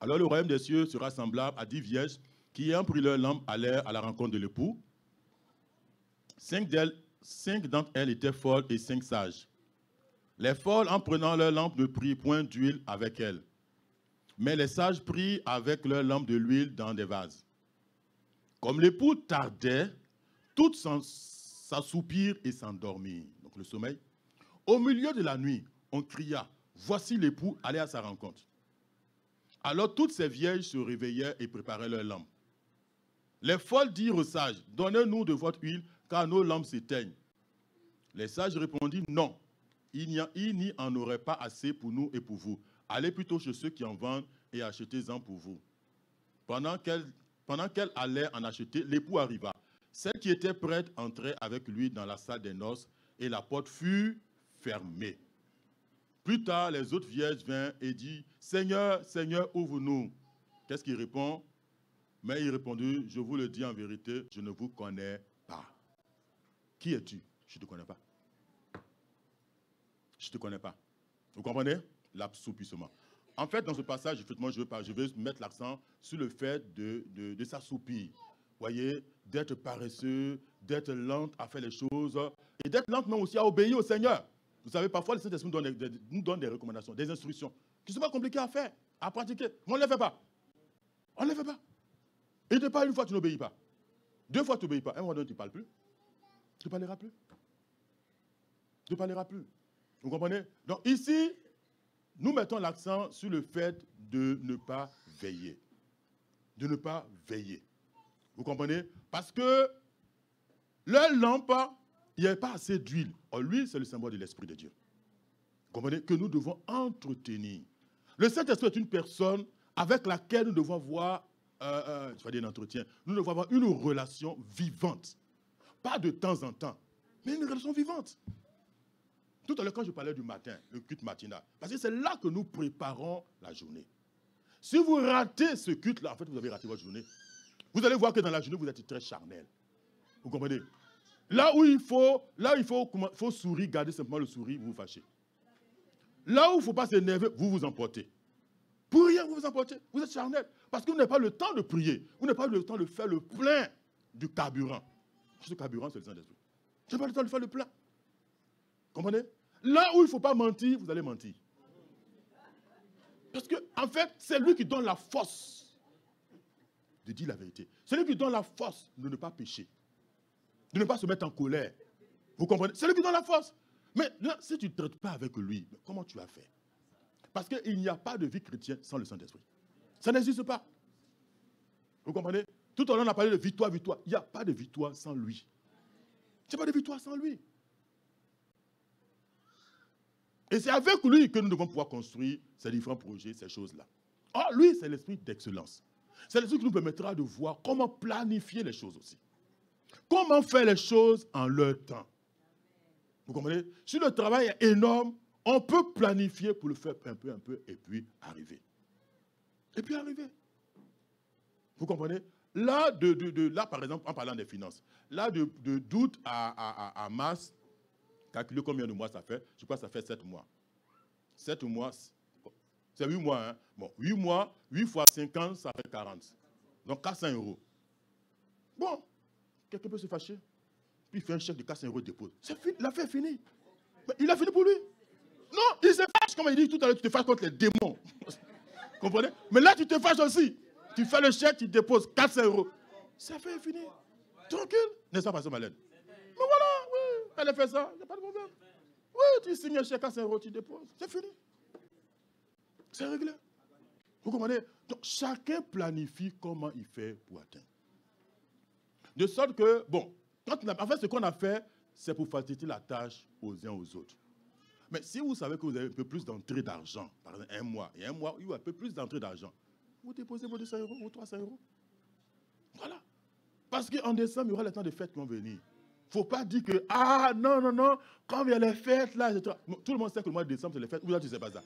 Alors le royaume des cieux sera semblable à 10 vierges qui, ayant pris leur lampe, allèrent à la rencontre de l'époux. 5 d'entre elles étaient folles et 5 sages. Les folles, en prenant leur lampe, ne prirent point d'huile avec elles. Mais les sages prirent avec leur lampe de l'huile dans des vases. Comme l'époux tardait, toutes s'assoupirent et s'endormirent. Donc le sommeil. Au milieu de la nuit, on cria, voici l'époux, allez à sa rencontre. Alors toutes ces vieilles se réveillèrent et préparaient leurs lampes. Les folles dirent aux sages, donnez-nous de votre huile, car nos lampes s'éteignent. Les sages répondirent, non, il n'y en aurait pas assez pour nous et pour vous. Allez plutôt chez ceux qui en vendent et achetez-en pour vous. Pendant qu'elle allait en acheter, l'époux arriva. Celle qui était prête entrait avec lui dans la salle des noces et la porte fut fermée. Plus tard, les autres vierges vinrent et dirent, Seigneur, Seigneur, ouvre-nous. Qu'est-ce qu'il répond? Mais il répondit, je vous le dis en vérité, je ne vous connais pas. Qui es-tu? Je ne te connais pas. Je ne te connais pas. Vous comprenez? L'assoupissement. En fait, dans ce passage, effectivement, je vais mettre l'accent sur le fait de s'assoupir. Vous voyez, d'être paresseux, d'être lente à faire les choses, et d'être lente même aussi à obéir au Seigneur. Vous savez, parfois, le Saint-Esprit nous donne des recommandations, des instructions, qui ne sont pas compliquées à faire, à pratiquer. Mais on ne les fait pas. On ne les fait pas. Et il te parle une fois, tu n'obéis pas. 2 fois, tu n'obéis pas. Un moment donné, tu ne parles plus. Tu ne parleras plus. Tu ne parleras plus. Vous comprenez? Donc ici, nous mettons l'accent sur le fait de ne pas veiller. De ne pas veiller. Vous comprenez? Parce que leur lampe, il n'y avait pas assez d'huile. Or, l'huile, c'est le symbole de l'Esprit de Dieu. Vous comprenez? Que nous devons entretenir. Le Saint-Esprit est une personne avec laquelle nous devons avoir je vais dire un entretien. Nous devons avoir une relation vivante. Pas de temps en temps, mais une relation vivante. Tout à l'heure, quand je parlais du matin, le culte matinal, parce que c'est là que nous préparons la journée. Si vous ratez ce culte-là, en fait, vous avez raté votre journée. Vous allez voir que dans la journée, vous êtes très charnel. Vous comprenez? Là où il faut sourire, garder simplement le sourire, vous vous fâchez. Là où il ne faut pas s'énerver, vous vous emportez. Pour rien, vous vous emportez. Vous êtes charnel. Parce que vous n'avez pas le temps de prier. Vous n'avez pas le temps de faire le plein du carburant. Ce carburant, c'est le Saint-Esprit. Vous n'avez pas le temps de faire le plein. Comprenez? Là où il ne faut pas mentir, vous allez mentir. Parce que, en fait, c'est lui qui donne la force de dire la vérité. C'est lui qui donne la force de ne pas pécher. De ne pas se mettre en colère. Vous comprenez? C'est lui qui donne la force. Mais là, si tu ne traites pas avec lui, comment tu vas faire? Parce qu'il n'y a pas de vie chrétienne sans le Saint-Esprit. Ça n'existe pas. Vous comprenez? Tout à l'heure, on a parlé de victoire, victoire. Il n'y a pas de victoire sans lui. Il n'y a pas de victoire sans lui. Et c'est avec lui que nous devons pouvoir construire ces différents projets, ces choses-là. Or, lui, c'est l'esprit d'excellence. C'est l'esprit qui nous permettra de voir comment planifier les choses aussi. Comment faire les choses en leur temps. Vous comprenez? Si le travail est énorme, on peut planifier pour le faire un peu, et puis arriver. Et puis arriver. Vous comprenez? Là, là, par exemple, en parlant des finances, là, d'août à mars, calculez combien de mois ça fait. Je crois que ça fait 7 mois. 7 mois, c'est 8 mois. Hein? Bon, 8 mois, 8 fois 50, ça fait 40. Donc 400 €. Bon, quelqu'un peut se fâcher. Puis il fait un chèque de 400 € de dépôt. C'est fini, l'affaire est finie. Mais il a fini pour lui. Non, il se fâche, comme il dit tout à l'heure, tu te fâches contre les démons. Comprenez? Mais là, tu te fâches aussi. Tu fais le chèque, tu déposes 400 €. Ça fait fini. Tranquille. N'est-ce pas, Pasteur Malène? Mais voilà, oui, elle a fait ça, il n'y a pas de problème. Oui, tu signes un chèque à 400 €, tu déposes. C'est fini. C'est réglé. Vous comprenez? Donc, chacun planifie comment il fait pour atteindre. De sorte que, bon, en fait, ce qu'on a fait, c'est pour faciliter la tâche aux uns aux autres. Mais si vous savez que vous avez un peu plus d'entrée d'argent, par exemple un mois, et un mois, il y a un peu plus d'entrée d'argent, vous déposez vos 200 € ou 300 €. Voilà. Parce qu'en décembre, il y aura les temps de fêtes qui vont venir. Il ne faut pas dire que, ah, non, quand il y a les fêtes, là, etc. Tout le monde sait que le mois de décembre, c'est les fêtes. Ou là, tu ne sais pas ça.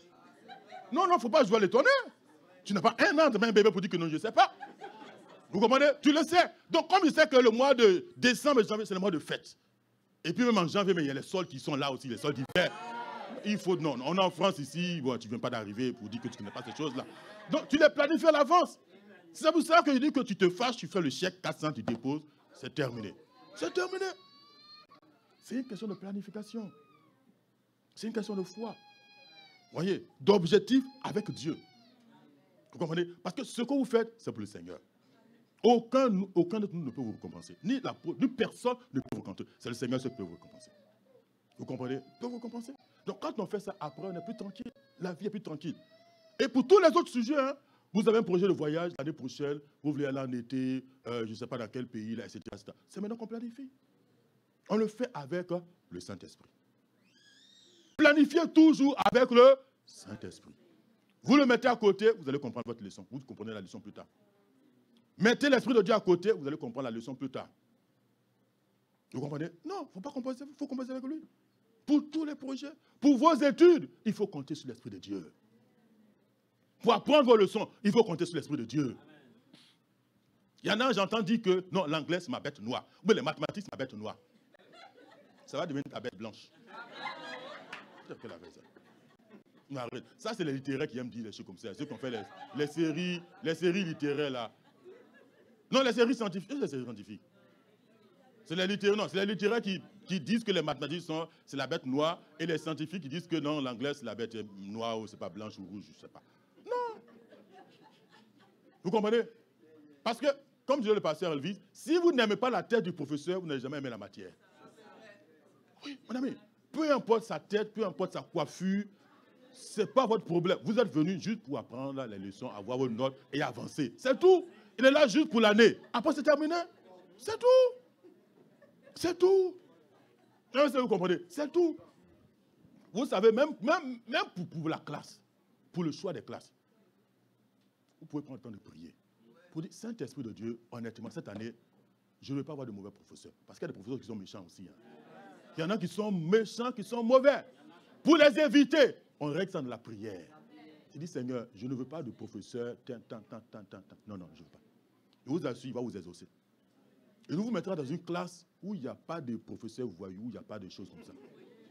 Non, il ne faut pas jouer à l'étonner. Tu n'as pas un an de même bébé pour dire que non, je ne sais pas. Vous comprenez? Tu le sais. Donc, comme il sait que le mois de décembre et janvier, c'est le mois de fête. Et puis même en janvier, mais il y a les soldes qui sont là aussi, les soldes d'hiver. Il faut, non, on est en France ici, bon, tu ne viens pas d'arriver pour dire que tu ne connais pas ces choses-là. Donc, tu les planifies à l'avance. C'est pour ça que je dis que tu te fâches, tu fais le chèque, 400, tu déposes, c'est terminé. C'est terminé. C'est une question de planification. C'est une question de foi. Vous voyez, d'objectif avec Dieu. Vous comprenez? Parce que ce que vous faites, c'est pour le Seigneur. Aucun de nous ne peut vous récompenser. Ni personne ne peut vous récompenser. C'est le Seigneur qui peut vous récompenser. Vous comprenez? Il peut vous récompenser. Donc quand on fait ça, après, on est plus tranquille. La vie est plus tranquille. Et pour tous les autres sujets, hein, vous avez un projet de voyage l'année prochaine, vous voulez aller en été, je ne sais pas dans quel pays, là, etc. C'est maintenant qu'on planifie. On le fait avec le Saint-Esprit. Planifiez toujours avec le Saint-Esprit. Vous le mettez à côté, vous allez comprendre votre leçon. Vous comprenez la leçon plus tard. Mettez l'Esprit de Dieu à côté, vous allez comprendre la leçon plus tard. Vous comprenez? Non, il ne faut pas composer, il faut composer avec lui. Pour tous les projets, pour vos études, il faut compter sur l'Esprit de Dieu. Pour apprendre vos leçons, il faut compter sur l'Esprit de Dieu. Il y en a, j'entends dire que non, l'anglais, c'est ma bête noire. Ou les mathématiques, c'est ma bête noire. Ça va devenir ta bête blanche. Ça, c'est les littéraires qui aiment dire des choses comme ça. Ceux qui ont fait les séries littéraires, là. Non, les séries scientifiques. C'est les séries scientifiques. C'est les littéraires, non, c'est les littéraires qui disent que les mathématiques c'est la bête noire, et les scientifiques qui disent que non, l'anglais, c'est la bête noire, ou c'est pas blanche ou rouge, je ne sais pas. Non. Vous comprenez? Parce que, comme disait le pasteur Elvis, si vous n'aimez pas la tête du professeur, vous n'avez jamais aimé la matière. Oui, mon ami, peu importe sa tête, peu importe sa coiffure, ce n'est pas votre problème. Vous êtes venu juste pour apprendre les leçons, avoir vos notes et avancer. C'est tout. Il est là juste pour l'année. Après, c'est terminé. C'est tout. C'est tout. Vous comprenez? C'est tout. Vous savez, même pour la classe, pour le choix des classes, vous pouvez prendre le temps de prier. Pour dire, Saint-Esprit de Dieu, honnêtement, cette année, je ne veux pas avoir de mauvais professeurs. Parce qu'il y a des professeurs qui sont méchants aussi. Hein. Il y en a qui sont méchants, qui sont mauvais. Pour les éviter, on règle ça dans la prière. Il dit, Seigneur, je ne veux pas de professeur, non, je ne veux pas. Il vous assure, il va vous exaucer. Et nous vous mettra dans une classe où il n'y a pas de professeur voyou, il n'y a pas de choses comme ça.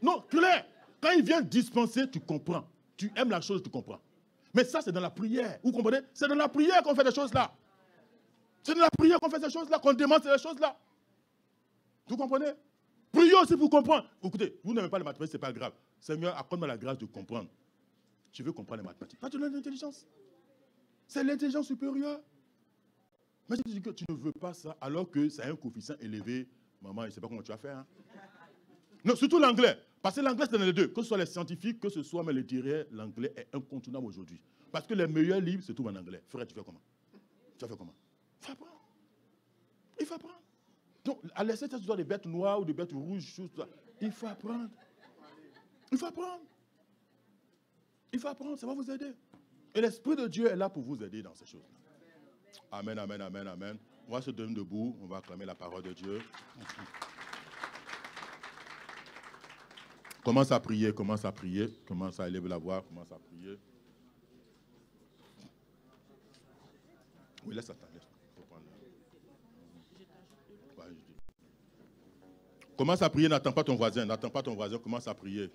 Non, clair. Quand il vient dispenser, tu comprends. Tu aimes la chose, tu comprends. Mais ça, c'est dans la prière. Vous comprenez? C'est dans la prière qu'on fait des choses-là. C'est dans la prière qu'on fait ces choses-là, qu'on demande ces choses-là. Vous comprenez? Priez aussi pour comprendre. Écoutez, vous n'aimez pas les mathématiques, ce n'est pas grave. Seigneur, accorde-moi la grâce de comprendre. Je veux comprendre les mathématiques. Pas de l'intelligence. C'est l'intelligence supérieure. Mais si tu dis que tu ne veux pas ça, alors que ça a un coefficient élevé, maman, je ne sais pas comment tu vas faire. Hein? Non, surtout l'anglais. Parce que l'anglais, c'est dans les deux. Que ce soit les scientifiques, que ce soit mais les littéraires, l'anglais est incontournable aujourd'hui. Parce que les meilleurs livres se trouvent en anglais. Frère, tu fais comment? Tu vas faire comment? Il faut apprendre. Il faut apprendre. Donc, à laisser ça soit des bêtes noires ou des bêtes rouges, il faut apprendre. Il faut apprendre. Il faut apprendre, ça va vous aider. Et l'Esprit de Dieu est là pour vous aider dans ces choses. Amen, amen, amen, amen. On va se tenir debout, on va acclamer la parole de Dieu. Commence à prier, commence à élever la voix, commence à prier. Oui, laisse attendre. Commence à prier, n'attends pas ton voisin, commence à prier.